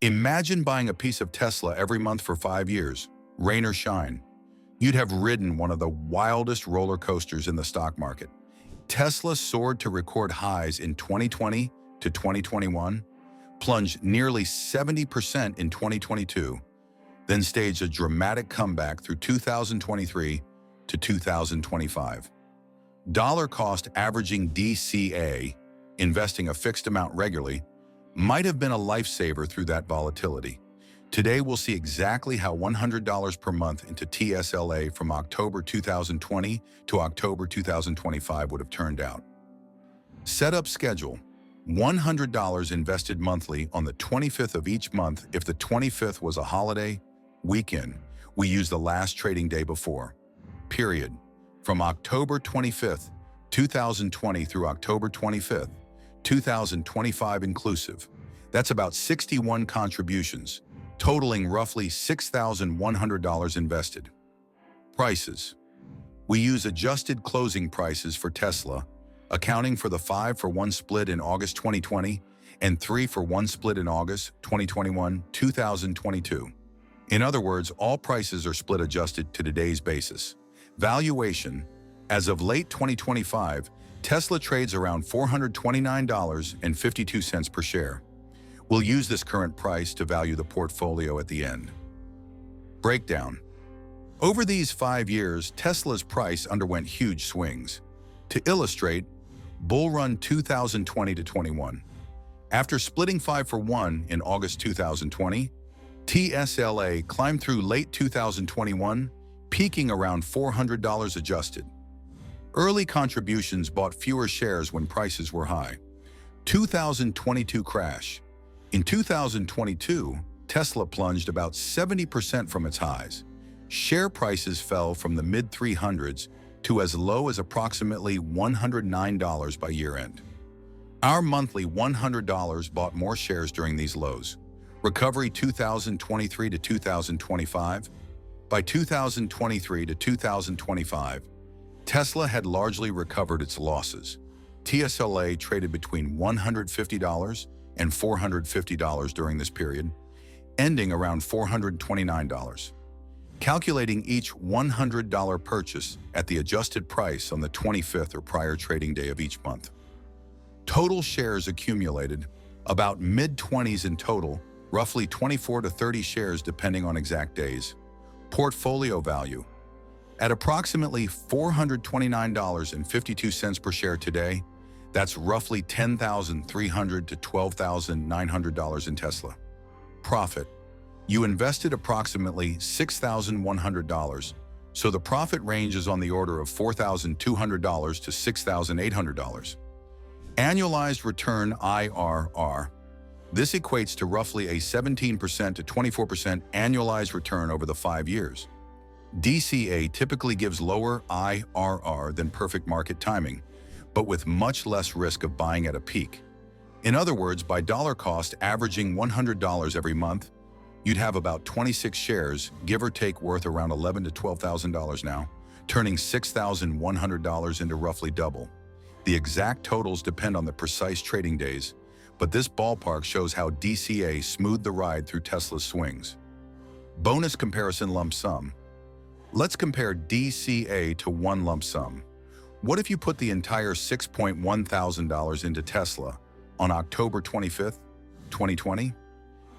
Imagine buying a piece of Tesla every month for 5 years, rain or shine. You'd have ridden one of the wildest roller coasters in the stock market. Tesla soared to record highs in 2020 to 2021, plunged nearly 70% in 2022, then staged a dramatic comeback through 2023 to 2025. Dollar cost averaging DCA, investing a fixed amount regularly, might have been a lifesaver through that volatility. Today, we'll see exactly how $100 per month into TSLA from October 2020 to October 2025 would have turned out. Setup schedule: $100 invested monthly on the 25th of each month. If the 25th was a holiday weekend, we use the last trading day before. Period. From October 25th, 2020 through October 25th, 2025 inclusive. That's about 61 contributions, totaling roughly $6,100 invested. Prices: we use adjusted closing prices for Tesla, accounting for the 5-for-1 split in August 2020 and 3-for-1 split in August 2021, 2022. In other words, all prices are split adjusted to today's basis. Valuation: as of late 2025, Tesla trades around $429.52 per share. We'll use this current price to value the portfolio at the end. Breakdown: over these 5 years, Tesla's price underwent huge swings. To illustrate, bull run 2020 to 21. After splitting 5-for-1 in August 2020, TSLA climbed through late 2021, peaking around $400 adjusted. Early contributions bought fewer shares when prices were high. 2022 crash. In 2022, Tesla plunged about 70% from its highs. Share prices fell from the mid-300s to as low as approximately $109 by year-end. Our monthly $100 bought more shares during these lows. Recovery 2023 to 2025. By 2023 to 2025, Tesla had largely recovered its losses. TSLA traded between $150 and $450 during this period, ending around $429. Calculating each $100 purchase at the adjusted price on the 25th or prior trading day of each month. Total shares accumulated, about mid-20s in total, roughly 24 to 30 shares depending on exact days. Portfolio value: at approximately $429.52 per share today, that's roughly $10,300 to $12,900 in Tesla. Profit: you invested approximately $6,100, so the profit range is on the order of $4,200 to $6,800. Annualized return IRR: this equates to roughly a 17% to 24% annualized return over the 5 years. DCA typically gives lower IRR than perfect market timing, but with much less risk of buying at a peak. In other words, by dollar cost averaging $100 every month, you'd have about 26 shares, give or take, worth around $11,000 to $12,000 now, turning $6,100 into roughly double. The exact totals depend on the precise trading days, but this ballpark shows how DCA smoothed the ride through Tesla's swings. Bonus comparison lump sum: let's compare DCA to one lump sum. What if you put the entire $6.1 thousand into Tesla on October 25th, 2020?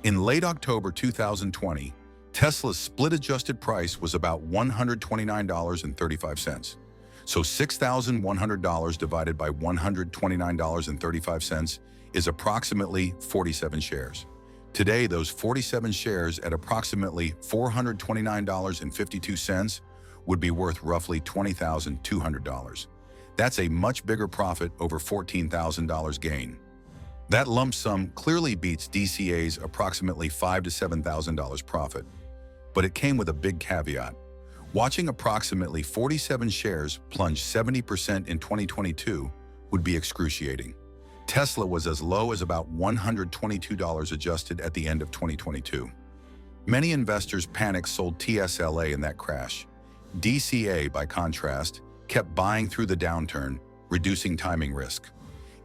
In late October 2020, Tesla's split-adjusted price was about $129.35. So $6,100 divided by $129.35 is approximately 47 shares. Today, those 47 shares at approximately $429.52 would be worth roughly $20,200. That's a much bigger profit over $14,000 gain. That lump sum clearly beats DCA's approximately $5,000 to $7,000 profit, but it came with a big caveat. Watching approximately 47 shares plunge 70% in 2022 would be excruciating. Tesla was as low as about $122 adjusted at the end of 2022. Many investors panicked sold TSLA in that crash. DCA, by contrast, kept buying through the downturn, reducing timing risk.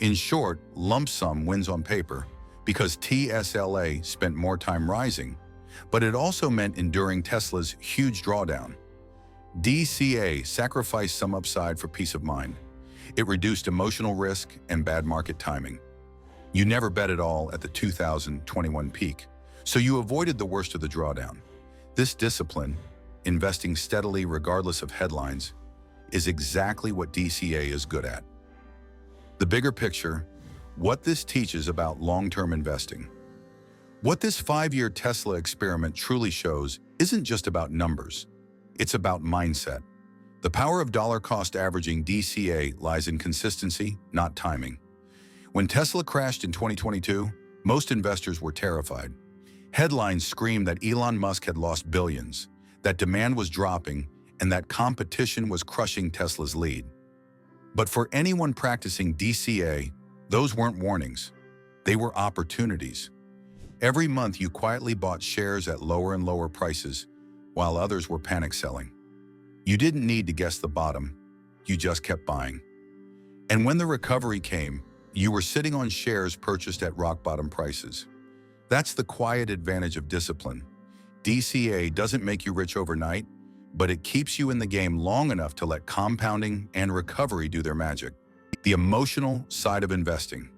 In short, lump sum wins on paper, because TSLA spent more time rising, but it also meant enduring Tesla's huge drawdown. DCA sacrificed some upside for peace of mind. It reduced emotional risk and bad market timing. You never bet at all at the 2021 peak, so you avoided the worst of the drawdown. This discipline, investing steadily regardless of headlines, is exactly what DCA is good at. The bigger picture, what this teaches about long-term investing. What this 5-year Tesla experiment truly shows isn't just about numbers. It's about mindset. The power of dollar-cost averaging DCA lies in consistency, not timing. When Tesla crashed in 2022, most investors were terrified. Headlines screamed that Elon Musk had lost billions, that demand was dropping, and that competition was crushing Tesla's lead. But for anyone practicing DCA, those weren't warnings. They were opportunities. Every month you quietly bought shares at lower and lower prices, while others were panic selling. You didn't need to guess the bottom, you just kept buying. And when the recovery came, you were sitting on shares purchased at rock-bottom prices. That's the quiet advantage of discipline. DCA doesn't make you rich overnight, but it keeps you in the game long enough to let compounding and recovery do their magic. The emotional side of investing.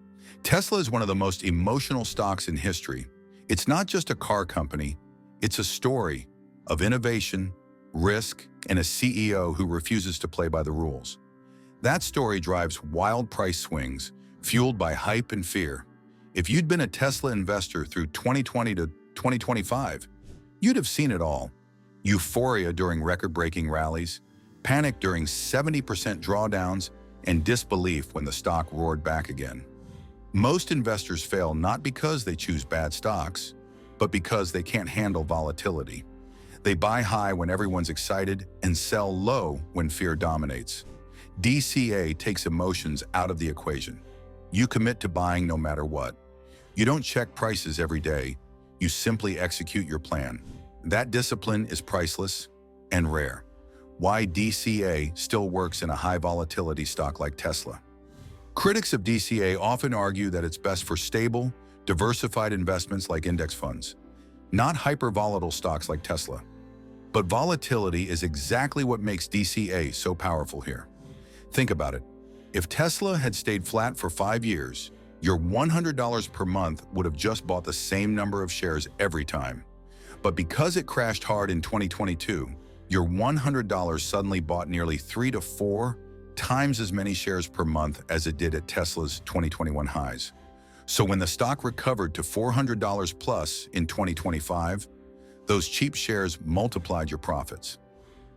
Tesla is one of the most emotional stocks in history. It's not just a car company, it's a story of innovation, risk, and a CEO who refuses to play by the rules. That story drives wild price swings, fueled by hype and fear. If you'd been a Tesla investor through 2020 to 2025, you'd have seen it all. Euphoria during record-breaking rallies, panic during 70% drawdowns, and disbelief when the stock roared back again. Most investors fail not because they choose bad stocks, but because they can't handle volatility. They buy high when everyone's excited and sell low when fear dominates. DCA takes emotions out of the equation. You commit to buying no matter what. You don't check prices every day. You simply execute your plan. That discipline is priceless and rare. Why DCA still works in a high-volatility stock like Tesla. Critics of DCA often argue that it's best for stable, diversified investments like index funds, not hyper-volatile stocks like Tesla. But volatility is exactly what makes DCA so powerful here. Think about it. If Tesla had stayed flat for 5 years, your $100 per month would have just bought the same number of shares every time. But because it crashed hard in 2022, your $100 suddenly bought nearly 3 to 4 times as many shares per month as it did at Tesla's 2021 highs. So when the stock recovered to $400 plus in 2025, those cheap shares multiplied your profits.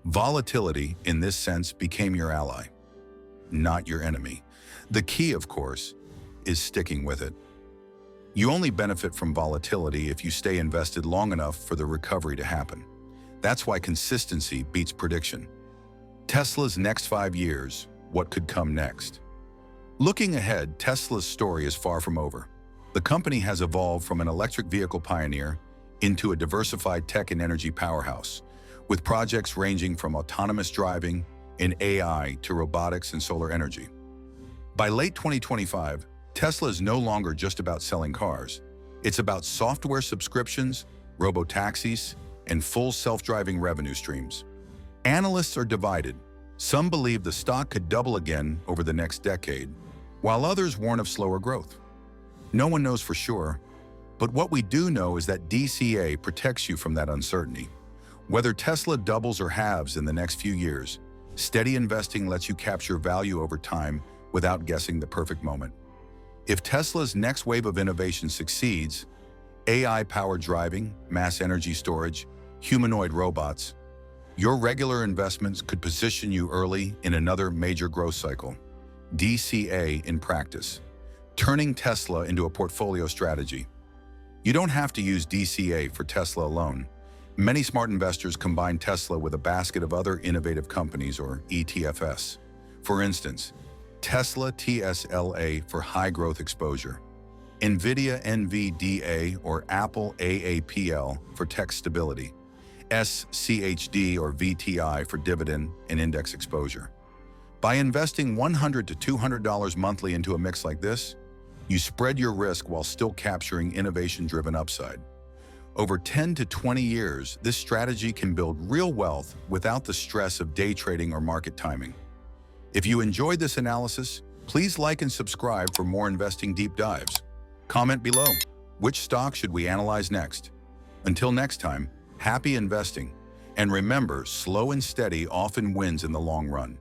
Volatility, in this sense, became your ally, not your enemy. The key, of course, is sticking with it. You only benefit from volatility if you stay invested long enough for the recovery to happen. That's why consistency beats prediction. Tesla's next 5 years, what could come next? Looking ahead, Tesla's story is far from over. The company has evolved from an electric vehicle pioneer into a diversified tech and energy powerhouse, with projects ranging from autonomous driving and AI to robotics and solar energy. By late 2025, Tesla is no longer just about selling cars. It's about software subscriptions, robotaxis, and full self-driving revenue streams. Analysts are divided. Some believe the stock could double again over the next decade, while others warn of slower growth. No one knows for sure, but what we do know is that DCA protects you from that uncertainty. Whether Tesla doubles or halves in the next few years, steady investing lets you capture value over time without guessing the perfect moment. If Tesla's next wave of innovation succeeds, AI-powered driving, mass energy storage, humanoid robots, your regular investments could position you early in another major growth cycle. DCA in practice, turning Tesla into a portfolio strategy. You don't have to use DCA for Tesla alone. Many smart investors combine Tesla with a basket of other innovative companies, or ETFs. For instance, Tesla TSLA for high growth exposure, NVIDIA NVDA or Apple AAPL for tech stability, SCHD or VTI for dividend and index exposure. By investing $100 to $200 monthly into a mix like this, You spread your risk while still capturing innovation-driven upside. Over 10 to 20 years, this strategy can build real wealth without the stress of day trading or market timing. If you enjoyed this analysis, please like and subscribe for more investing deep dives. Comment below, which stock should we analyze next? Until next time, happy investing. And remember, slow and steady often wins in the long run.